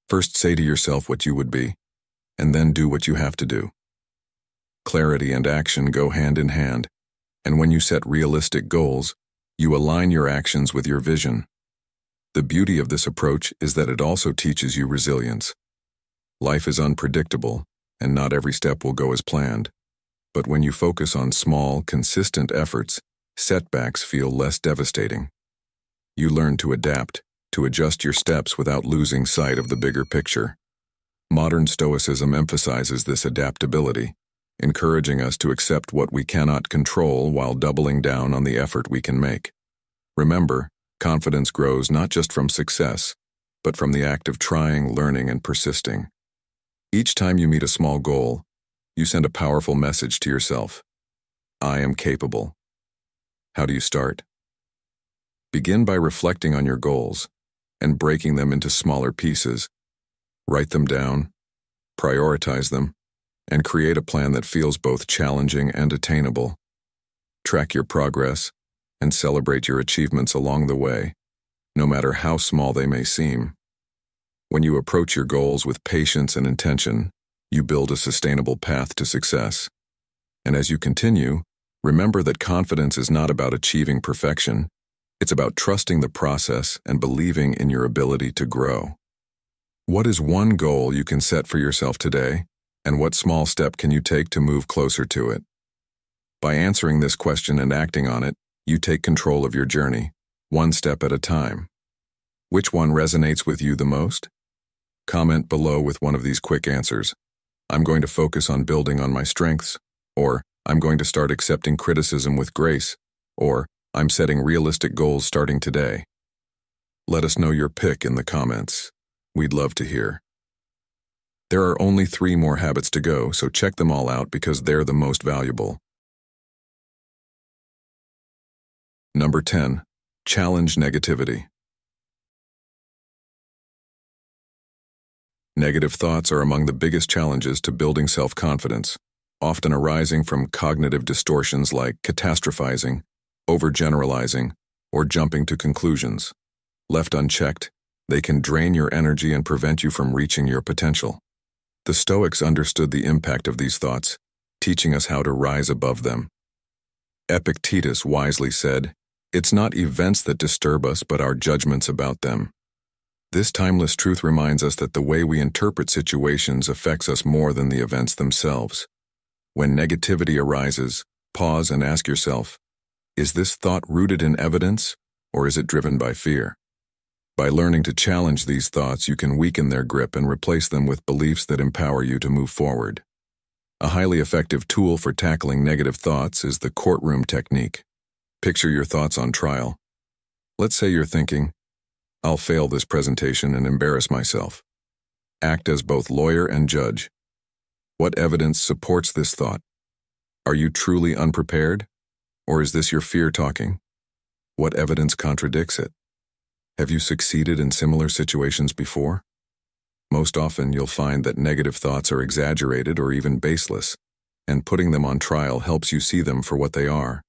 [SPEAKER 1] first say to yourself what you would be, and then do what you have to do. Clarity and action go hand in hand, and when you set realistic goals, you align your actions with your vision. The beauty of this approach is that it also teaches you resilience. Life is unpredictable, and not every step will go as planned. But when you focus on small, consistent efforts, setbacks feel less devastating. You learn to adapt, to adjust your steps without losing sight of the bigger picture. Modern Stoicism emphasizes this adaptability, encouraging us to accept what we cannot control while doubling down on the effort we can make. Remember, confidence grows not just from success, but from the act of trying, learning, and persisting. Each time you meet a small goal, you send a powerful message to yourself. I am capable. How do you start? Begin by reflecting on your goals and breaking them into smaller pieces. Write them down, prioritize them, and create a plan that feels both challenging and attainable. Track your progress and celebrate your achievements along the way, no matter how small they may seem. When you approach your goals with patience and intention, you build a sustainable path to success. And as you continue, remember that confidence is not about achieving perfection. It's about trusting the process and believing in your ability to grow. What is one goal you can set for yourself today, and what small step can you take to move closer to it? By answering this question and acting on it, you take control of your journey, one step at a time. Which one resonates with you the most? Comment below with one of these quick answers. I'm going to focus on building on my strengths, or I'm going to start accepting criticism with grace, or I'm setting realistic goals starting today. Let us know your pick in the comments. We'd love to hear. There are only 3 more habits to go, so check them all out because they're the most valuable. Number 10. Challenge negativity. Negative thoughts are among the biggest challenges to building self-confidence, often arising from cognitive distortions like catastrophizing, overgeneralizing, or jumping to conclusions. Left unchecked, they can drain your energy and prevent you from reaching your potential. The Stoics understood the impact of these thoughts, teaching us how to rise above them. Epictetus wisely said, "It's not events that disturb us, but our judgments about them." This timeless truth reminds us that the way we interpret situations affects us more than the events themselves. When negativity arises, pause and ask yourself, is this thought rooted in evidence, or is it driven by fear? By learning to challenge these thoughts, you can weaken their grip and replace them with beliefs that empower you to move forward. A highly effective tool for tackling negative thoughts is the courtroom technique. Picture your thoughts on trial. Let's say you're thinking, I'll fail this presentation and embarrass myself. Act as both lawyer and judge. What evidence supports this thought? Are you truly unprepared? Or is this your fear talking? What evidence contradicts it? Have you succeeded in similar situations before? Most often, you'll find that negative thoughts are exaggerated or even baseless, and putting them on trial helps you see them for what they are: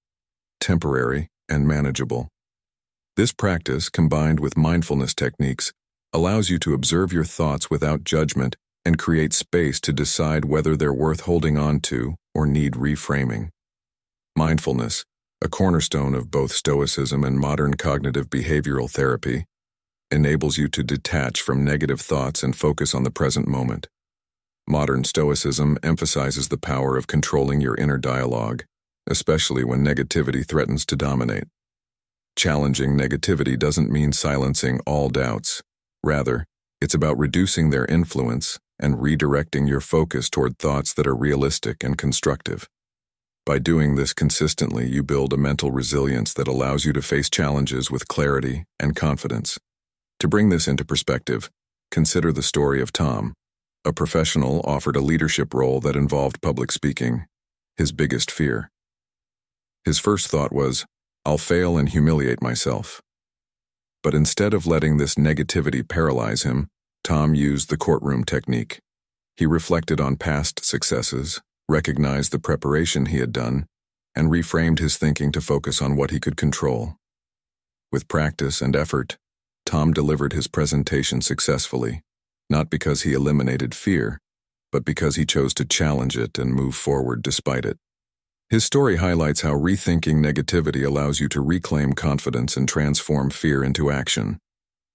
[SPEAKER 1] temporary and manageable. This practice, combined with mindfulness techniques, allows you to observe your thoughts without judgment and create space to decide whether they're worth holding on to or need reframing. Mindfulness, a cornerstone of both Stoicism and modern cognitive behavioral therapy, enables you to detach from negative thoughts and focus on the present moment. Modern Stoicism emphasizes the power of controlling your inner dialogue, especially when negativity threatens to dominate. Challenging negativity doesn't mean silencing all doubts. Rather, it's about reducing their influence and redirecting your focus toward thoughts that are realistic and constructive. By doing this consistently, you build a mental resilience that allows you to face challenges with clarity and confidence. To bring this into perspective, consider the story of Tom, a professional offered a leadership role that involved public speaking, his biggest fear. His first thought was, "I'll fail and humiliate myself." But instead of letting this negativity paralyze him, Tom used the courtroom technique. He reflected on past successes, recognized the preparation he had done, and reframed his thinking to focus on what he could control. With practice and effort, Tom delivered his presentation successfully, not because he eliminated fear, but because he chose to challenge it and move forward despite it. His story highlights how rethinking negativity allows you to reclaim confidence and transform fear into action.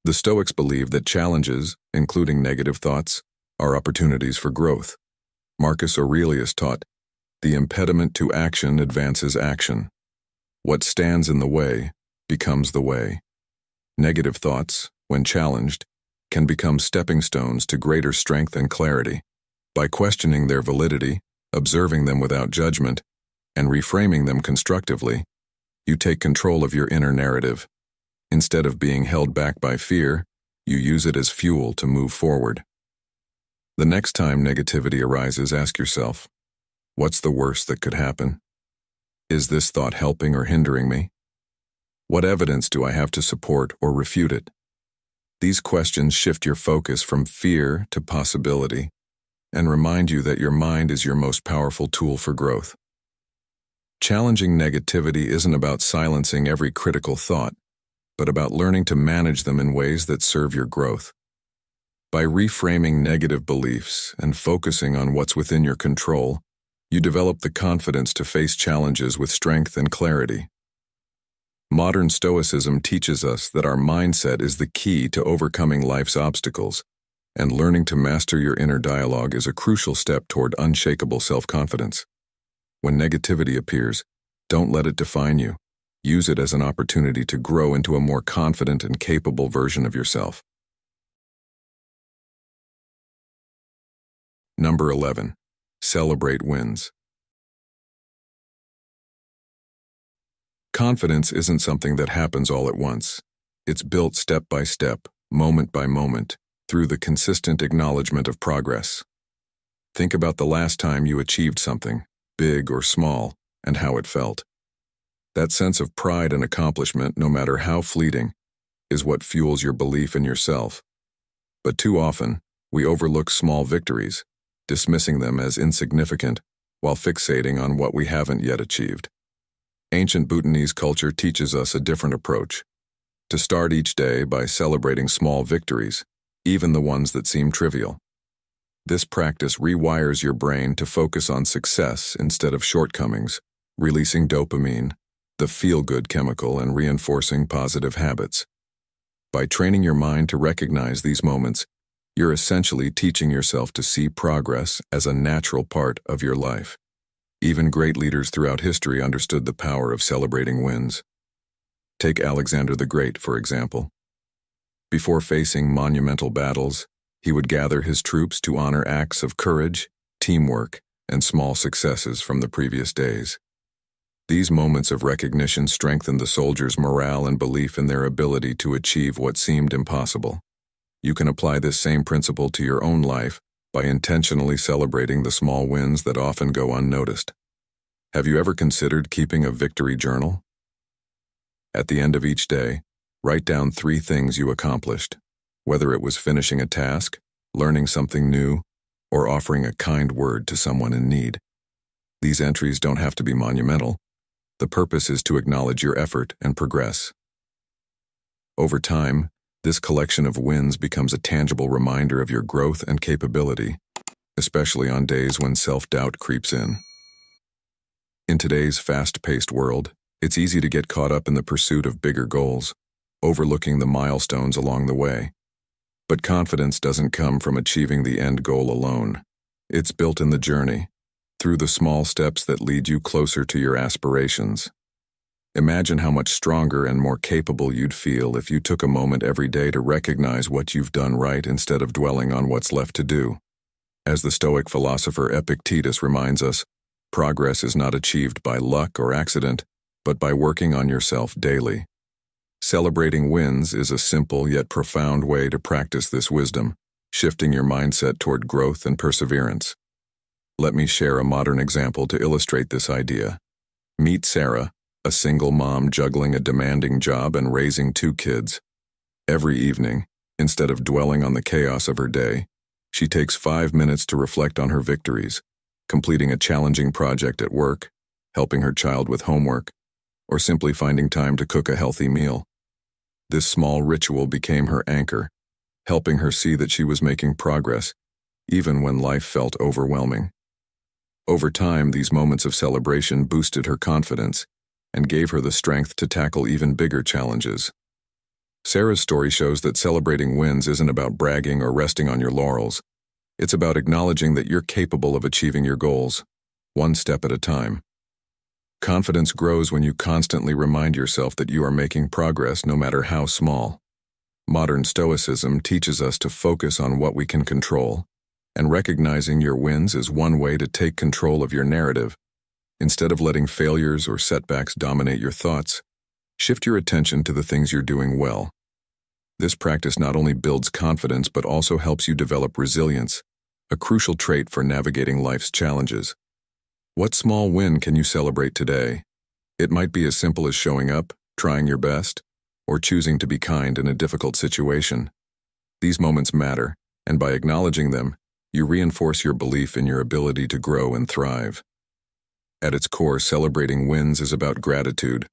[SPEAKER 1] The Stoics believe that challenges, including negative thoughts, are opportunities for growth. Marcus Aurelius taught, "The impediment to action advances action. What stands in the way becomes the way." Negative thoughts, when challenged, can become stepping stones to greater strength and clarity. By questioning their validity, observing them without judgment, and reframing them constructively, you take control of your inner narrative. Instead of being held back by fear, you use it as fuel to move forward. The next time negativity arises, ask yourself, what's the worst that could happen? Is this thought helping or hindering me? What evidence do I have to support or refute it? These questions shift your focus from fear to possibility and remind you that your mind is your most powerful tool for growth. Challenging negativity isn't about silencing every critical thought, but about learning to manage them in ways that serve your growth. By reframing negative beliefs and focusing on what's within your control, you develop the confidence to face challenges with strength and clarity. Modern Stoicism teaches us that our mindset is the key to overcoming life's obstacles, and learning to master your inner dialogue is a crucial step toward unshakable self-confidence. When negativity appears, don't let it define you. Use it as an opportunity to grow into a more confident and capable version of yourself. Number 11. Celebrate wins. Confidence isn't something that happens all at once. It's built step by step, moment by moment, through the consistent acknowledgement of progress. Think about the last time you achieved something, big or small, and how it felt. That sense of pride and accomplishment, no matter how fleeting, is what fuels your belief in yourself. But too often, we overlook small victories, dismissing them as insignificant while fixating on what we haven't yet achieved. Ancient Bhutanese culture teaches us a different approach: to start each day by celebrating small victories, even the ones that seem trivial. This practice rewires your brain to focus on success instead of shortcomings, releasing dopamine, the feel-good chemical, and reinforcing positive habits. By training your mind to recognize these moments, you're essentially teaching yourself to see progress as a natural part of your life. Even great leaders throughout history understood the power of celebrating wins. Take Alexander the Great, for example. Before facing monumental battles, he would gather his troops to honor acts of courage, teamwork, and small successes from the previous days. These moments of recognition strengthened the soldiers' morale and belief in their ability to achieve what seemed impossible. You can apply this same principle to your own life by intentionally celebrating the small wins that often go unnoticed. Have you ever considered keeping a victory journal? At the end of each day, write down 3 things you accomplished, whether it was finishing a task, learning something new, or offering a kind word to someone in need. These entries don't have to be monumental. The purpose is to acknowledge your effort and progress. Over time, this collection of wins becomes a tangible reminder of your growth and capability, especially on days when self-doubt creeps in. In today's fast-paced world, it's easy to get caught up in the pursuit of bigger goals, overlooking the milestones along the way. But confidence doesn't come from achieving the end goal alone. It's built in the journey, through the small steps that lead you closer to your aspirations. Imagine how much stronger and more capable you'd feel if you took a moment every day to recognize what you've done right instead of dwelling on what's left to do. As the Stoic philosopher Epictetus reminds us, progress is not achieved by luck or accident, but by working on yourself daily. Celebrating wins is a simple yet profound way to practice this wisdom, shifting your mindset toward growth and perseverance. Let me share a modern example to illustrate this idea. Meet Sarah, a single mom juggling a demanding job and raising 2 kids. Every evening, instead of dwelling on the chaos of her day, she takes 5 minutes to reflect on her victories, completing a challenging project at work, helping her child with homework, or simply finding time to cook a healthy meal. This small ritual became her anchor, helping her see that she was making progress, even when life felt overwhelming. Over time, these moments of celebration boosted her confidence and gave her the strength to tackle even bigger challenges. Sarah's story shows that celebrating wins isn't about bragging or resting on your laurels. It's about acknowledging that you're capable of achieving your goals, one step at a time. Confidence grows when you constantly remind yourself that you are making progress no matter how small. Modern Stoicism teaches us to focus on what we can control, and recognizing your wins is one way to take control of your narrative. Instead of letting failures or setbacks dominate your thoughts, shift your attention to the things you're doing well. This practice not only builds confidence but also helps you develop resilience, a crucial trait for navigating life's challenges. What small win can you celebrate today? It might be as simple as showing up, trying your best, or choosing to be kind in a difficult situation. These moments matter, and by acknowledging them, you reinforce your belief in your ability to grow and thrive. At its core, celebrating wins is about gratitude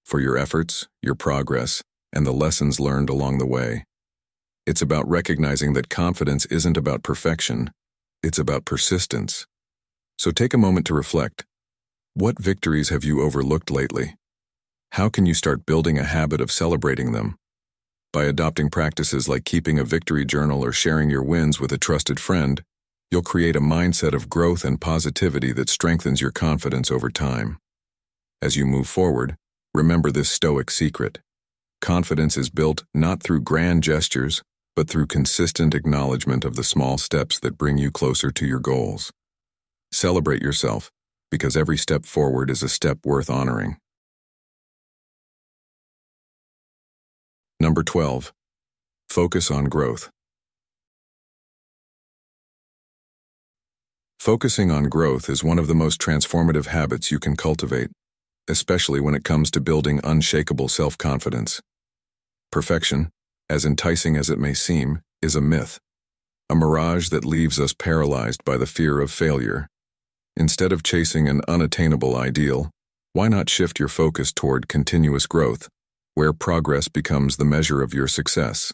[SPEAKER 1] for your efforts, your progress, and the lessons learned along the way. It's about recognizing that confidence isn't about perfection, it's about persistence. So take a moment to reflect. What victories have you overlooked lately? How can you start building a habit of celebrating them? By adopting practices like keeping a victory journal or sharing your wins with a trusted friend, you'll create a mindset of growth and positivity that strengthens your confidence over time. As you move forward, remember this Stoic secret. Confidence is built not through grand gestures, but through consistent acknowledgement of the small steps that bring you closer to your goals. Celebrate yourself, because every step forward is a step worth honoring. Number 12. Focus on growth. Focusing on growth is one of the most transformative habits you can cultivate, especially when it comes to building unshakable self-confidence. Perfection, as enticing as it may seem, is a myth, a mirage that leaves us paralyzed by the fear of failure. Instead of chasing an unattainable ideal, why not shift your focus toward continuous growth, where progress becomes the measure of your success?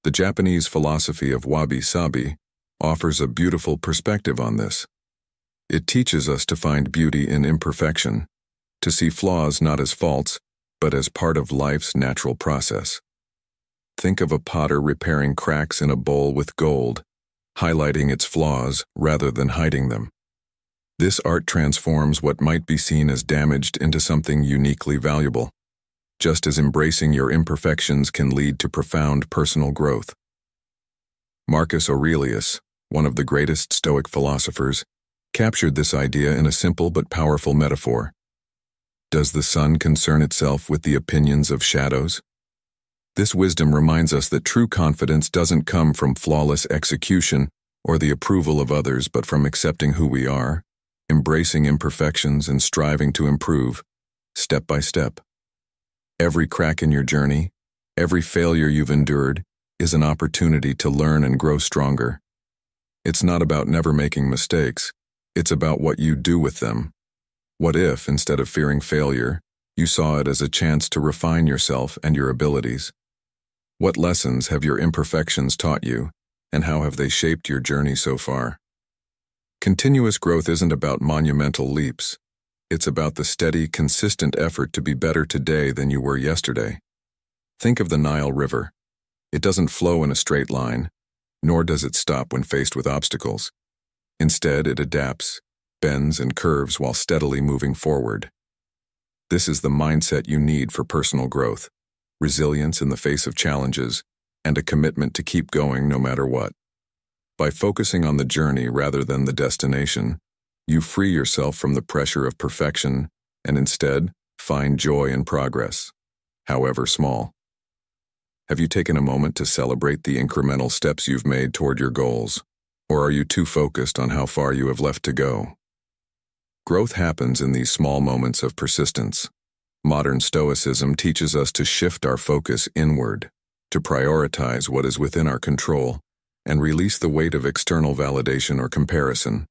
[SPEAKER 1] The Japanese philosophy of wabi-sabi offers a beautiful perspective on this. It teaches us to find beauty in imperfection, to see flaws not as faults, but as part of life's natural process. Think of a potter repairing cracks in a bowl with gold, highlighting its flaws rather than hiding them. This art transforms what might be seen as damaged into something uniquely valuable, just as embracing your imperfections can lead to profound personal growth. Marcus Aurelius, one of the greatest Stoic philosophers, captured this idea in a simple but powerful metaphor. Does the sun concern itself with the opinions of shadows? This wisdom reminds us that true confidence doesn't come from flawless execution or the approval of others, but from accepting who we are, embracing imperfections and striving to improve, step by step. Every crack in your journey, every failure you've endured, is an opportunity to learn and grow stronger. It's not about never making mistakes, it's about what you do with them. What if, instead of fearing failure, you saw it as a chance to refine yourself and your abilities? What lessons have your imperfections taught you, and how have they shaped your journey so far? Continuous growth isn't about monumental leaps. It's about the steady, consistent effort to be better today than you were yesterday. Think of the Nile River. It doesn't flow in a straight line, nor does it stop when faced with obstacles. Instead, it adapts, bends, and curves while steadily moving forward. This is the mindset you need for personal growth, resilience in the face of challenges, and a commitment to keep going no matter what. By focusing on the journey rather than the destination, you free yourself from the pressure of perfection and instead find joy in progress, however small. Have you taken a moment to celebrate the incremental steps you've made toward your goals, or are you too focused on how far you have left to go? Growth happens in these small moments of persistence. Modern Stoicism teaches us to shift our focus inward, to prioritize what is within our control, and release the weight of external validation or comparison.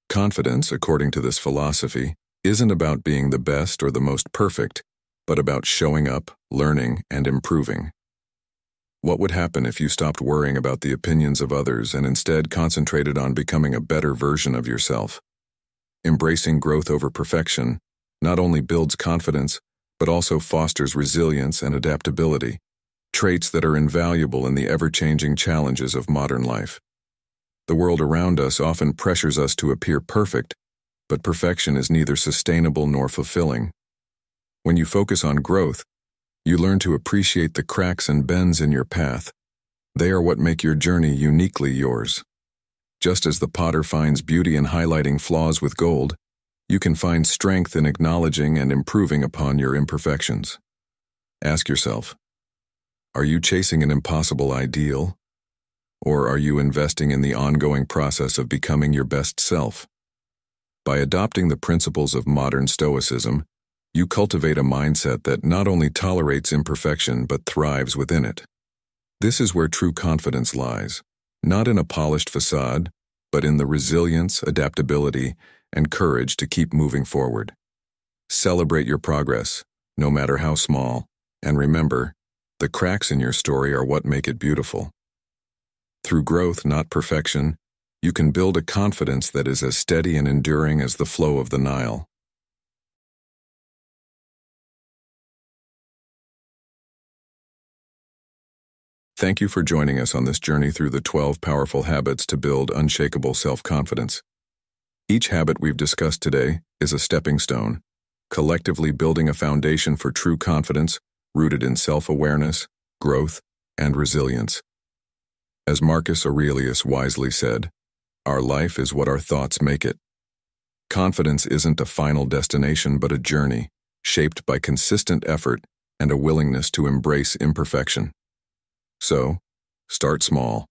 [SPEAKER 1] Confidence, according to this philosophy, isn't about being the best or the most perfect, but about showing up, learning, and improving. What would happen if you stopped worrying about the opinions of others and instead concentrated on becoming a better version of yourself? Embracing growth over perfection not only builds confidence, but also fosters resilience and adaptability, traits that are invaluable in the ever-changing challenges of modern life. The world around us often pressures us to appear perfect, but perfection is neither sustainable nor fulfilling. When you focus on growth, you learn to appreciate the cracks and bends in your path. They are what make your journey uniquely yours. Just as the potter finds beauty in highlighting flaws with gold, you can find strength in acknowledging and improving upon your imperfections. Ask yourself, are you chasing an impossible ideal? Or are you investing in the ongoing process of becoming your best self? By adopting the principles of modern Stoicism, you cultivate a mindset that not only tolerates imperfection but thrives within it. This is where true confidence lies, not in a polished facade, but in the resilience, adaptability, and courage to keep moving forward. Celebrate your progress, no matter how small, and remember, the cracks in your story are what make it beautiful. Through growth, not perfection, you can build a confidence that is as steady and enduring as the flow of the Nile. Thank you for joining us on this journey through the 12 powerful habits to build unshakable self-confidence. Each habit we've discussed today is a stepping stone, collectively building a foundation for true confidence rooted in self-awareness, growth, and resilience. As Marcus Aurelius wisely said, our life is what our thoughts make it. Confidence isn't a final destination but a journey, shaped by consistent effort and a willingness to embrace imperfection. So, start small,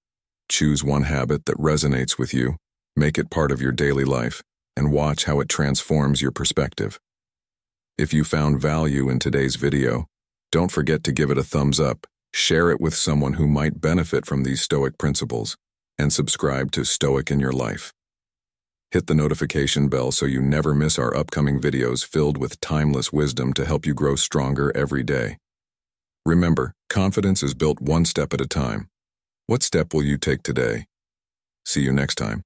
[SPEAKER 1] choose one habit that resonates with you, make it part of your daily life, and watch how it transforms your perspective. If you found value in today's video, don't forget to give it a thumbs up, share it with someone who might benefit from these Stoic principles, and subscribe to Stoic in Your Life. Hit the notification bell so you never miss our upcoming videos filled with timeless wisdom to help you grow stronger every day. Remember, confidence is built one step at a time. What step will you take today? See you next time.